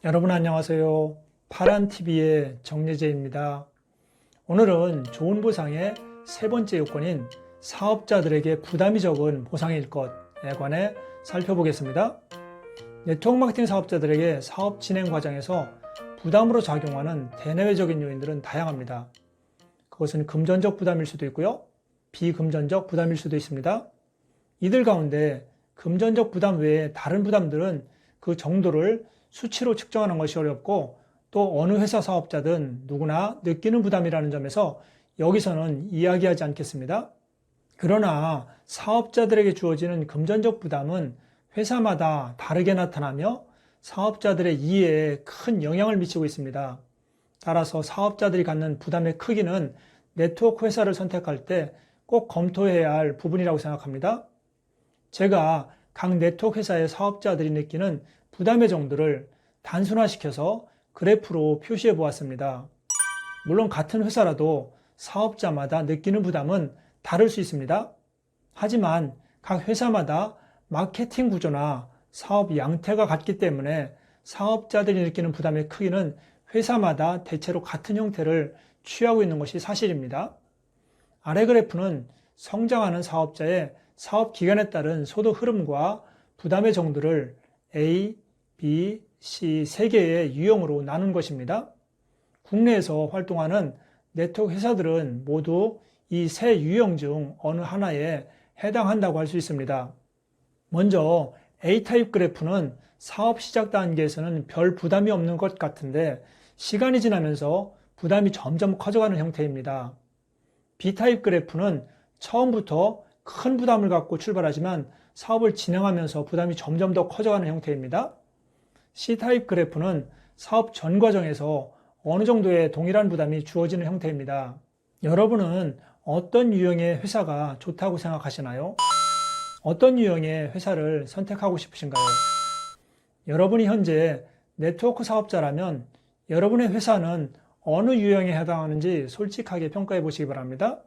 여러분 안녕하세요. 파란TV의 정예재입니다. 오늘은 좋은 보상의 세 번째 요건인 사업자들에게 부담이 적은 보상일 것에 관해 살펴보겠습니다. 네트워크 마케팅 사업자들에게 사업 진행 과정에서 부담으로 작용하는 대내외적인 요인들은 다양합니다. 그것은 금전적 부담일 수도 있고요. 비금전적 부담일 수도 있습니다. 이들 가운데 금전적 부담 외에 다른 부담들은 그 정도를 수치로 측정하는 것이 어렵고 또 어느 회사 사업자든 누구나 느끼는 부담이라는 점에서 여기서는 이야기하지 않겠습니다. 그러나 사업자들에게 주어지는 금전적 부담은 회사마다 다르게 나타나며 사업자들의 이해에 큰 영향을 미치고 있습니다. 따라서 사업자들이 갖는 부담의 크기는 네트워크 회사를 선택할 때 꼭 검토해야 할 부분이라고 생각합니다. 제가 각 네트워크 회사의 사업자들이 느끼는 부담의 정도를 단순화시켜서 그래프로 표시해 보았습니다. 물론 같은 회사라도 사업자마다 느끼는 부담은 다를 수 있습니다. 하지만 각 회사마다 마케팅 구조나 사업 양태가 같기 때문에 사업자들이 느끼는 부담의 크기는 회사마다 대체로 같은 형태를 취하고 있는 것이 사실입니다. 아래 그래프는 성장하는 사업자의 사업 기간에 따른 소득 흐름과 부담의 정도를 A, B, C 세 개의 유형으로 나눈 것입니다. 국내에서 활동하는 네트워크 회사들은 모두 이 세 유형 중 어느 하나에 해당한다고 할 수 있습니다. 먼저 A타입 그래프는 사업 시작 단계에서는 별 부담이 없는 것 같은데 시간이 지나면서 부담이 점점 커져가는 형태입니다. B타입 그래프는 처음부터 큰 부담을 갖고 출발하지만 사업을 진행하면서 부담이 점점 더 커져가는 형태입니다. C타입 그래프는 사업 전 과정에서 어느 정도의 동일한 부담이 주어지는 형태입니다. 여러분은 어떤 유형의 회사가 좋다고 생각하시나요? 어떤 유형의 회사를 선택하고 싶으신가요? 여러분이 현재 네트워크 사업자라면 여러분의 회사는 어느 유형에 해당하는지 솔직하게 평가해 보시기 바랍니다.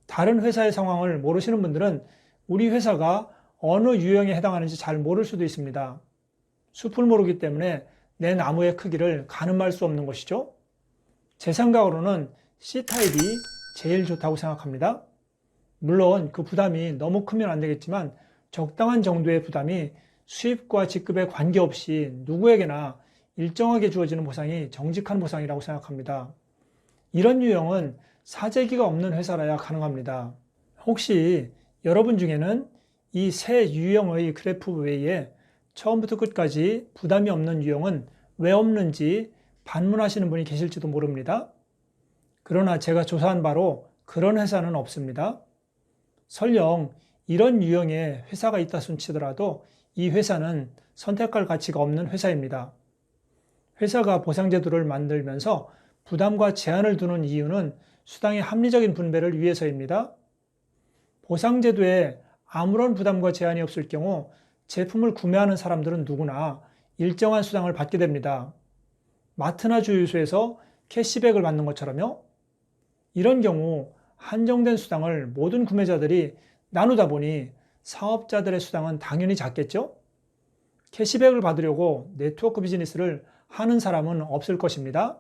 다른 회사의 상황을 모르시는 분들은 우리 회사가 어느 유형에 해당하는지 잘 모를 수도 있습니다. 숲을 모르기 때문에 내 나무의 크기를 가늠할 수 없는 것이죠. 제 생각으로는 C타입이 제일 좋다고 생각합니다. 물론 그 부담이 너무 크면 안 되겠지만 적당한 정도의 부담이 수입과 직급에 관계없이 누구에게나 일정하게 주어지는 보상이 정직한 보상이라고 생각합니다. 이런 유형은 사재기가 없는 회사라야 가능합니다. 혹시 여러분 중에는 이 세 유형의 그래프 외에 처음부터 끝까지 부담이 없는 유형은 왜 없는지 반문하시는 분이 계실지도 모릅니다. 그러나 제가 조사한 바로 그런 회사는 없습니다. 설령 이런 유형의 회사가 있다 손치더라도 이 회사는 선택할 가치가 없는 회사입니다. 회사가 보상제도를 만들면서 부담과 제한을 두는 이유는 수당의 합리적인 분배를 위해서입니다. 보상제도에 아무런 부담과 제한이 없을 경우 제품을 구매하는 사람들은 누구나 일정한 수당을 받게 됩니다. 마트나 주유소에서 캐시백을 받는 것처럼요. 이런 경우 한정된 수당을 모든 구매자들이 나누다 보니 사업자들의 수당은 당연히 작겠죠? 캐시백을 받으려고 네트워크 비즈니스를 하는 사람은 없을 것입니다.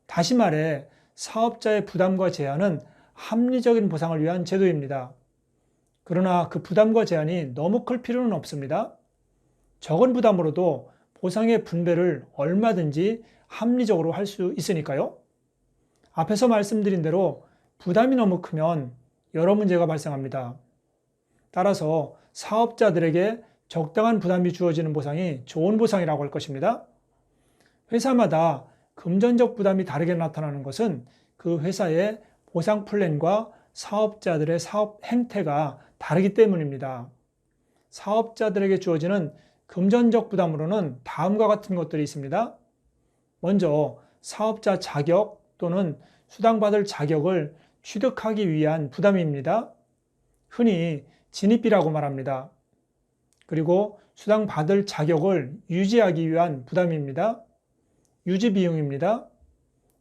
다시 말해 사업자의 부담과 제한은 합리적인 보상을 위한 제도입니다. 그러나 그 부담과 제한이 너무 클 필요는 없습니다. 적은 부담으로도 보상의 분배를 얼마든지 합리적으로 할 수 있으니까요. 앞에서 말씀드린 대로 부담이 너무 크면 여러 문제가 발생합니다. 따라서 사업자들에게 적당한 부담이 주어지는 보상이 좋은 보상이라고 할 것입니다. 회사마다 금전적 부담이 다르게 나타나는 것은 그 회사의 보상 플랜과 사업자들의 사업 행태가 다르기 때문입니다. 사업자들에게 주어지는 금전적 부담으로는 다음과 같은 것들이 있습니다. 먼저 사업자 자격 또는 수당받을 자격을 취득하기 위한 부담입니다. 흔히 진입비라고 말합니다. 그리고 수당받을 자격을 유지하기 위한 부담입니다. 유지 비용입니다.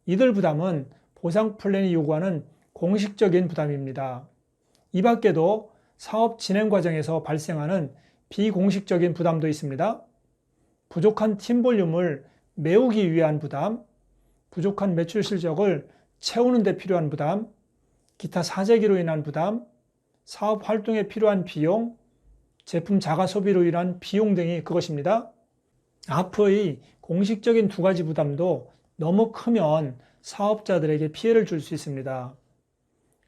이들 부담은 보상 플랜이 요구하는 공식적인 부담입니다. 이 밖에도 사업 진행 과정에서 발생하는 비공식적인 부담도 있습니다. 부족한 팀 볼륨을 메우기 위한 부담, 부족한 매출 실적을 채우는 데 필요한 부담, 기타 사재기로 인한 부담, 사업 활동에 필요한 비용, 제품 자가 소비로 인한 비용 등이 그것입니다. 앞의 공식적인 두 가지 부담도 너무 크면 사업자들에게 피해를 줄 수 있습니다.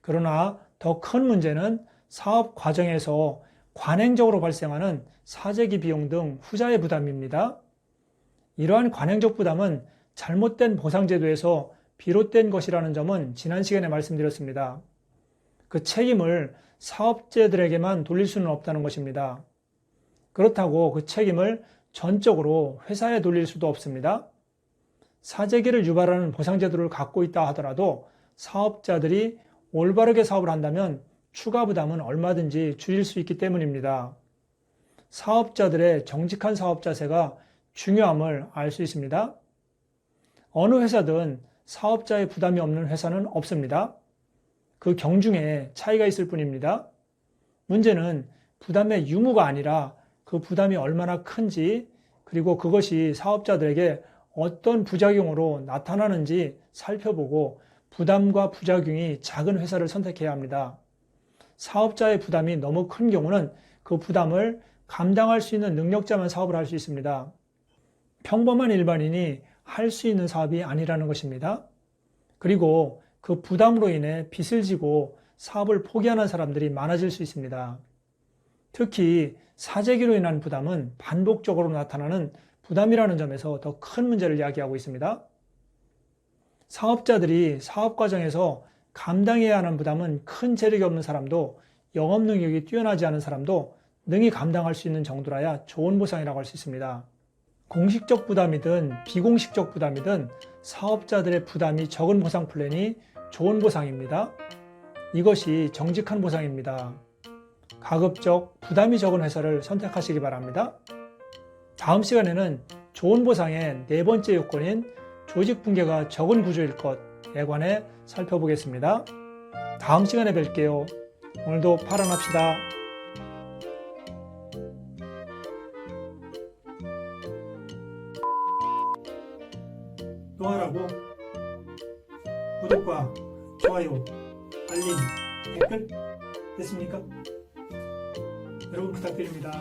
그러나 더 큰 문제는 사업 과정에서 관행적으로 발생하는 사재기 비용 등 후자의 부담입니다. 이러한 관행적 부담은 잘못된 보상제도에서 비롯된 것이라는 점은 지난 시간에 말씀드렸습니다. 그 책임을 사업자들에게만 돌릴 수는 없다는 것입니다. 그렇다고 그 책임을 전적으로 회사에 돌릴 수도 없습니다. 사재기를 유발하는 보상제도를 갖고 있다 하더라도 사업자들이 올바르게 사업을 한다면 추가 부담은 얼마든지 줄일 수 있기 때문입니다. 사업자들의 정직한 사업 자세가 중요함을 알 수 있습니다. 어느 회사든 사업자의 부담이 없는 회사는 없습니다. 그 경중에 차이가 있을 뿐입니다. 문제는 부담의 유무가 아니라 그 부담이 얼마나 큰지, 그리고 그것이 사업자들에게 어떤 부작용으로 나타나는지 살펴보고 부담과 부작용이 작은 회사를 선택해야 합니다. 사업자의 부담이 너무 큰 경우는 그 부담을 감당할 수 있는 능력자만 사업을 할 수 있습니다. 평범한 일반인이 할 수 있는 사업이 아니라는 것입니다. 그리고 그 부담으로 인해 빚을 지고 사업을 포기하는 사람들이 많아질 수 있습니다. 특히 사재기로 인한 부담은 반복적으로 나타나는 부담이라는 점에서 더 큰 문제를 야기하고 있습니다. 사업자들이 사업 과정에서 감당해야 하는 부담은 큰 재력이 없는 사람도 영업 능력이 뛰어나지 않은 사람도 능히 감당할 수 있는 정도라야 좋은 보상이라고 할 수 있습니다. 공식적 부담이든 비공식적 부담이든 사업자들의 부담이 적은 보상 플랜이 좋은 보상입니다. 이것이 정직한 보상입니다. 가급적 부담이 적은 회사를 선택하시기 바랍니다. 다음 시간에는 좋은 보상의 네 번째 요건인 조직 붕괴가 적은 구조일 것에 관해 살펴보겠습니다. 다음 시간에 뵐게요. 오늘도 파란합시다. 또 하라고 구독과 좋아요, 알림, 댓글 됐습니까? 여러분 부탁드립니다.